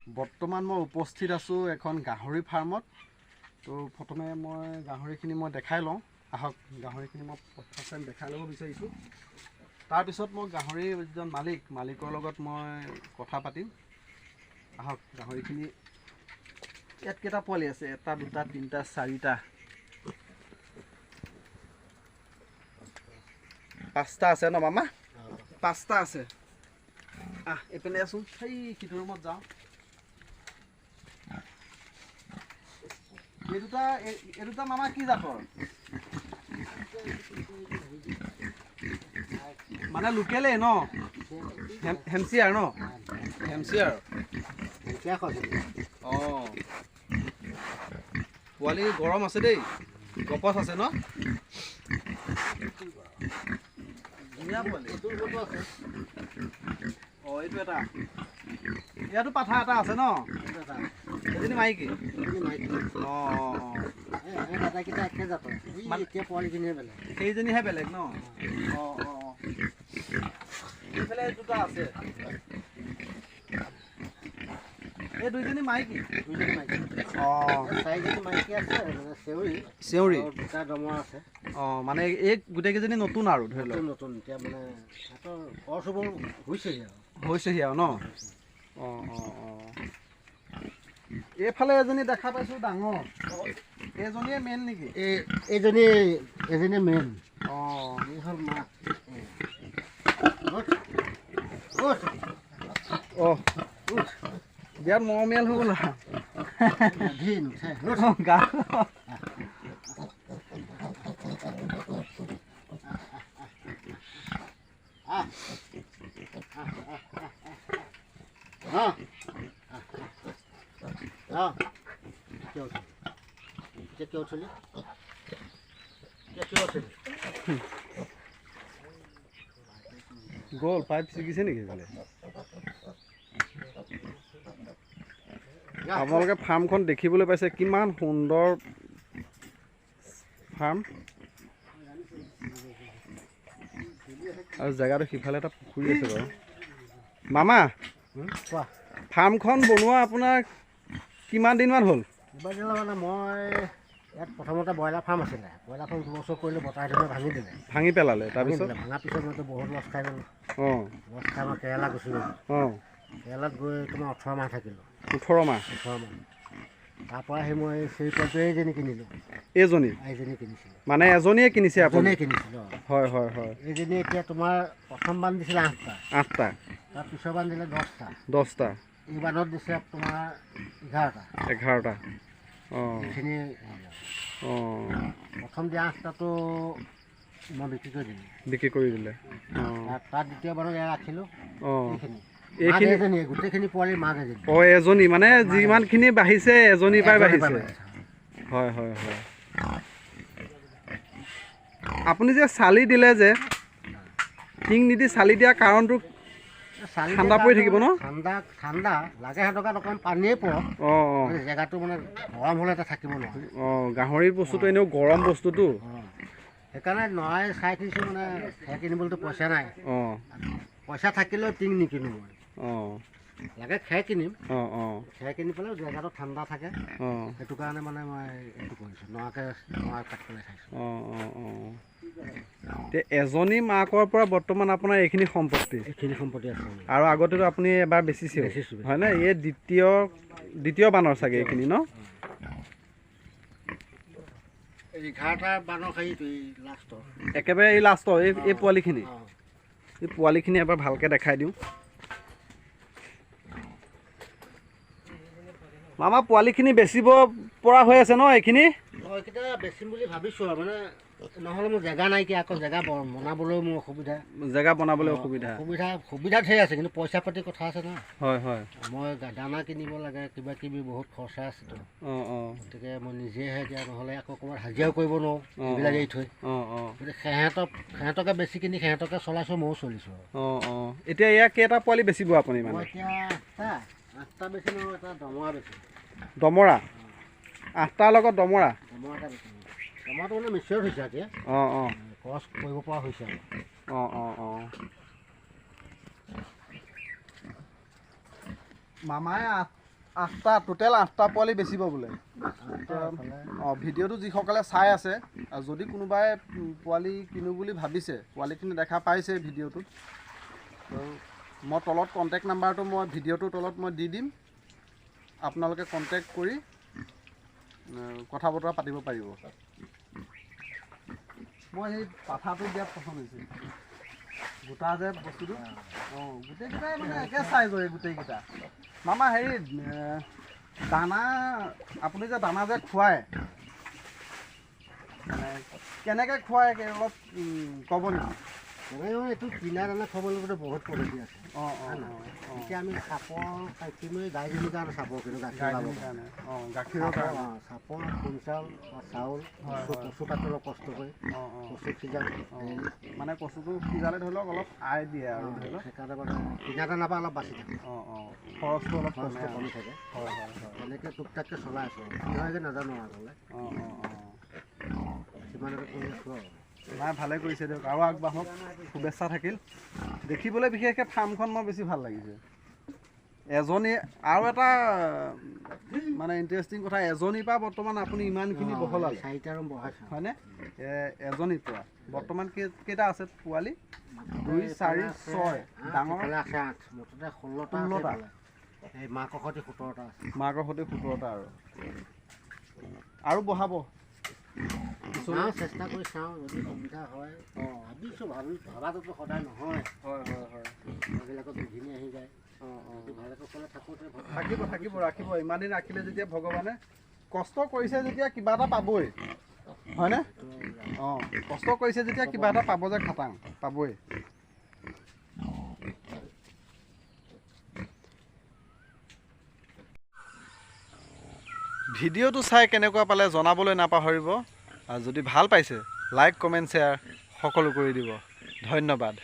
বৰ্তমান মই উপস্থিত আছোঁ এখন গাহৰি ফাৰ্মত। তো প্ৰথমে মই গাহৰিখিনি মই দেখাই লওঁ। আহক গাহৰিখিনি মই প্ৰথমে দেখাই ল'ব বিচাৰিছোঁ। তাৰপিছত মই গাহৰিৰ যিজন মালিকৰ লগত মই কথা পাতিম। আহক গাহৰিখিনি ইয়াত কেইটা পোৱালি আছে? 1 2 3 4টা 5টা আছে ন মামা? 5টা আছে। এইপিনে আছোঁ, সেই সিটো ৰুমত যাওঁ। এই দুটা মামা কি জাতৰ? মানে লোকেলেই ন? হেমচিয়াৰ ন? হেমচিয়াৰ। অঁ, পোৱালি গৰম আছে দেই, গপচ আছে ন? ধুনীয়া পোৱালি। অঁ, এইটো এটা। ইয়াতো পাঠা এটা আছে ন? এজনী মাইকী। অঁ, সেইজনীহে বেলেগ ন? অঁ অঁ, এইফালে দুটা আছে। এই দুইজনী মাইকী। অঁ, 4জনী মাইকী আছে, চেউৰী দুটা দমৰা আছে। অঁ, মানে এই গোটেইকেইজনী নতুন আৰু ধৰি লওক। নতুন এতিয়া মানে সিহঁতৰ খৰচ হ'ব হৈছেহি আৰু ন? অঁ অঁ অঁ, এইফালে এজনী দেখা পাইছোঁ ডাঙৰ। এইজনীয়ে মেইন নেকি? এইজনী মেইন। অঁ, এই হ'ল মা। অঁ, বিৰাট মৰমীয়াল হৈ গ'ল। গা গ'ল, পাইপ ছিগিছে নেকি সেইফালে? আপোনালোকে ফাৰ্মখন দেখিবলৈ পাইছে, কিমান সুন্দৰ ফাৰ্ম। আৰু জেগাটো সিফালে এটা পুখুৰী আছে বাৰু। মামা, ফাৰ্মখন বনোৱা আপোনাৰ কিমান দিনমান হ'ল? মানে মই ইয়াত প্ৰথমতে ব্ৰইলাৰ ফাৰ্ম আছিলে। ব্ৰইলাৰ ফাৰ্ম 2 বছৰ কৰিলোঁ, বতাহ ধুমুহাই ভাঙি দিলে। ভাঙি পেলালে, তাৰপিছত ভাঙাৰ পিছত মইতো বহুত লছ খাই গ'লোঁ। অঁ, লছ খাই মই কেৰেলা গুচি গ'লোঁ। অঁ, কেৰেলাত গৈ তোমাৰ 18 মাহ থাকিলোঁ। 18 মাহ? 18 মাহ। তাৰপৰা আহি মই সেই পোৱালিটো এইজনী কিনিলোঁ। এইজনী কিনিছিলোঁ। মানে এজনীয়ে কিনিছে আপুনি? এজনীয়ে কিনিছিলোঁ। হয় হয় হয়। এইজনী এতিয়া তোমাৰ প্ৰথম বান দিছিলে 8টা। তাৰ পিছৰ বান দিলে 10টা। এই বানত দিছে তোমাৰ 11টা। অঁ, এইখিনি। অঁ, প্ৰথম দিয়া 8টাটো মই বিক্ৰী কৰি দিলে। অঁ, তাত দ্বিতীয় বাৰত এয়া ৰাখিলোঁ। অঁ, এইখিনি গোটেইখিনি পোৱালি মাক এজনী। অঁ, এজনী মানে যিমানখিনি বাঢ়িছে এজনীৰ পৰাই বাঢ়িছে। হয় হয় হয়। আপুনি যে চালি দিলে যে, টিং নিদি চালি দিয়া কাৰণটো? ঠাণ্ডা পৰি থাকিব ন? ঠাণ্ডা লাগে সিহঁতক অকণমান পানীয়ে পৰক। অঁ অঁ, জেগাটো মানে গৰম হ'লে এটা থাকিব নোৱাৰে। অঁ, গাহৰি বস্তুটো এনেও গৰম বস্তুটো। সেইকাৰণে নৰাই চাই থৈছোঁ, মানে খেৰ কিনিবলৈতো পইচা নাই। অঁ, পইচা থাকিলেও টিং নিকিনো মই। অঁ, লাগে খেৰ কিনিম। অঁ অঁ, খেৰ কিনি পেলাই জেগাটো ঠাণ্ডা থাকে। অঁ, সেইটো কাৰণে মানে মই এইটো কৰিছোঁ, নৰা কাটি পেলাই খাইছোঁ। অঁ অঁ অঁ, এতিয়া এজনী মাকৰ পৰা বৰ্তমান আপোনাৰ এইখিনি সম্পত্তি আছে। আৰু আগতেতো আপুনি এবাৰ বেচিছে, হয়নে? এই দ্বিতীয় বানৰ চাগে এইখিনি ন? 11টা বানৰ লাষ্টৰ, একেবাৰে এই লাষ্টৰ এই পোৱালিখিনি। এই পোৱালিখিনি এবাৰ ভালকৈ দেখাই দিওঁ। মামা, পোৱালিখিনি বেচিব পৰা হৈ আছে ন এইখিনি? এইকেইটা বেচিম বুলি ভাবিছোঁ আৰু, মানে নহ'লে মোৰ জেগা নাইকিয়া, আকৌ জেগা বনাবলৈও মোৰ অসুবিধা। জেগা বনাবলৈ সুবিধা ধেৰ আছে, কিন্তু পইচা পাতি কথা আছে ন। হয় হয়, মই দানা কিনিব লাগে, কিবা কিবি বহুত খৰচা আছেতো। অঁ অঁ, গতিকে মই নিজেহে এতিয়া, নহ'লে আকৌ ক'ৰবাত হাজিৰাও কৰিব নোৱাৰোঁ এইবিলাক এৰি থৈ। অঁ অঁ, গতিকে সিহঁতকে বেছি কিনি সিহঁতকে চলাইছোঁ, ময়ো চলিছোঁ। অঁ অঁ, এতিয়া এয়া কেইটা পোৱালি বেচিব আপুনি? মানে এতিয়া 8টা বেচিলোঁ, এটা দমৰা বেচিলোঁ। দমৰা? 8টাৰ লগত দমৰা? দমৰাটো মানে মিক্সাৰ হৈছে এতিয়া। অঁ অঁ, খৰচ কৰিব পৰা হৈছে আৰু। অঁ অঁ অঁ, মামাই 8টা টোটেল 8টা পোৱালি বেচিব বোলে। অঁ ভিডিঅ'টো যিসকলে চাই আছে আৰু যদি কোনোবাই পোৱালি কিনো বুলি ভাবিছে, পোৱালিখিনি দেখা পাইছে ভিডিঅ'টোত, মই তলত কণ্টেক্ট নাম্বাৰটো মই ভিডিঅ'টোৰ তলত মই দি দিম, আপোনালোকে কণ্টেক্ট কৰি কথা বতৰা পাতিব পাৰিব। মই সেই পাঠাটো দিয়াত পচন্দ হৈছে, গোটা যে বস্তুটো। অঁ গোটেইকেইটাই মানে একে চাইজৰে গোটেইকেইটা। মামা হেৰি দানা আপুনি যে দানা যে খুৱায়, মানে কেনেকৈ খুৱায় অলপ ক'ব নেকি? এইটো কিনা দানা খাবলৈ গ'লে বহুত পদ্ধতি আছে। অঁ এতিয়া আমি চাপৰ খাইছিলোঁ, গাই গৰুৰ কাৰণে চাপৰ কিনো গাখীৰ কাৰণে। অঁ গাখীৰৰ কাৰণে চাপৰ, খুন চাউল বা চাউল, কচু কাটি অলপ কষ্ট কৰি কচু সিজাওঁ। মানে কচুটো সিজালে ধৰি লওক অলপ আই দিয়ে আৰু ধৰি লওক সেইকাৰণে মানে কিনা দানাৰ পৰা অলপ বাচি থাকে। খৰচটো অলপ কমি থাকে। হয় এনেকৈ টুক টাককৈ চলাই আছোঁ। কি হয় যে নাজানো আগলৈ। সিমানকে কৰি আছোঁ আৰু। নাই ভালে কৰিছে দিয়ক, আৰু আগবাঢ়ক, শুভেচ্ছা থাকিল। দেখিবলৈ বিশেষকৈ ফাৰ্মখন মই বেছি ভাল লাগিছে। এজনী আৰু এটা মানে ইণ্টাৰেষ্টিং কথা, এজনীৰ পৰা বৰ্তমান আপুনি ইমানখিনি বহলালে। 4টা ৰুম বহাইছোঁ হয়নে? এজনীৰ পৰা বৰ্তমান কেইটা আছে পোৱালি? 2, 4, 6 ডাঙৰ আছে 8, মুঠতে 16টা। এই মাকৰ সৈতে 17টা আছে। মাকৰ সৈতে 17টা আৰু বহাব চেষ্টা কৰি চাওঁ যদি সুবিধা হয়। ভাবাটোতো সদায় নহয়। এইবিলাকত বিঘিনি আহি যায়। ভালকৈ ক'লে থাকিব ৰাখিব। ইমান দিন ৰাখিলে যেতিয়া ভগৱানে কষ্ট কৰিছে যেতিয়া কিবা এটা পাবই, হয়নে? অঁ কষ্ট কৰিছে যেতিয়া কিবা এটা পাব যে খাটাং পাবই। ভিডিঅ'টো চাই কেনেকুৱা পালে জনাবলৈ নাপাহৰিব, আৰু যদি ভাল পাইছে লাইক কমেণ্ট শ্বেয়াৰ সকলো কৰি দিব। ধন্যবাদ।